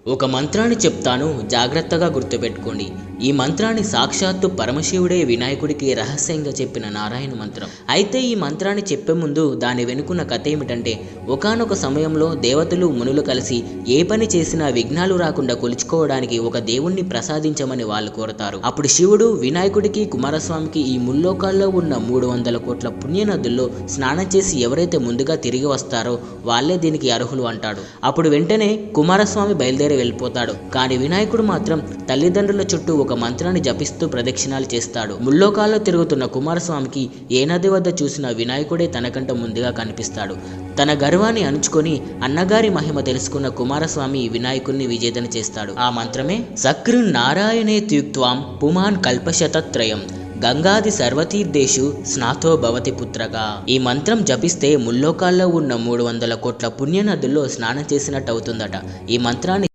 ఒక మంత్రాన్ని చెప్తాను, జాగ్రత్తగా గుర్తుపెట్టుకోండి. ఈ మంత్రాన్ని సాక్షాత్తు పరమశివుడే వినాయకుడికి రహస్యంగా చెప్పిన నారాయణ మంత్రం. అయితే ఈ మంత్రాన్ని చెప్పే ముందు దాని వెనుకున్న కథ ఏమిటంటే, ఒకానొక సమయంలో దేవతలు మునులు కలిసి ఏ పని చేసినా విఘ్నాలు రాకుండా కొలుచుకోవడానికి ఒక దేవుణ్ణి ప్రసాదించమని వాళ్ళు కోరతారు. అప్పుడు శివుడు వినాయకుడికి కుమారస్వామికి ఈ ముల్లోకాల్లో ఉన్న 300 కోట్ల పుణ్యనదుల్లో స్నానం చేసి ఎవరైతే ముందుగా తిరిగి వస్తారో వాళ్ళే దీనికి అర్హులు అంటాడు. అప్పుడు వెంటనే కుమారస్వామి బయలుదేరి వెళ్ళిపోతాడు. కానీ వినాయకుడు మాత్రం తల్లిదండ్రుల చుట్టూ ఒక మంత్రాన్ని జపిస్తూ ప్రదక్షిణాలు చేస్తాడు. ముల్లోకాల్లో తిరుగుతున్న కుమారస్వామికి ఏ నది వద్ద చూసిన వినాయకుడే తనకంట ముందుగా కనిపిస్తాడు. తన గర్వాన్ని అణుచుకొని అన్నగారి మహిమ తెలుసుకున్న కుమారస్వామి వినాయకుడిని విజేతన చేస్తాడు. ఆ మంత్రమే సకృన్ నారాయణే త్యుక్త్వాం పుమాన్ కల్పశతత్రయం గంగాది సర్వతీర్థేషు స్నాతో భవతి పుత్రగా. ఈ మంత్రం జపిస్తే ముల్లోకాల్లో ఉన్న 300 కోట్ల పుణ్యనదుల్లో స్నానం చేసినట్టు అవుతుందట. ఈ మంత్రాన్ని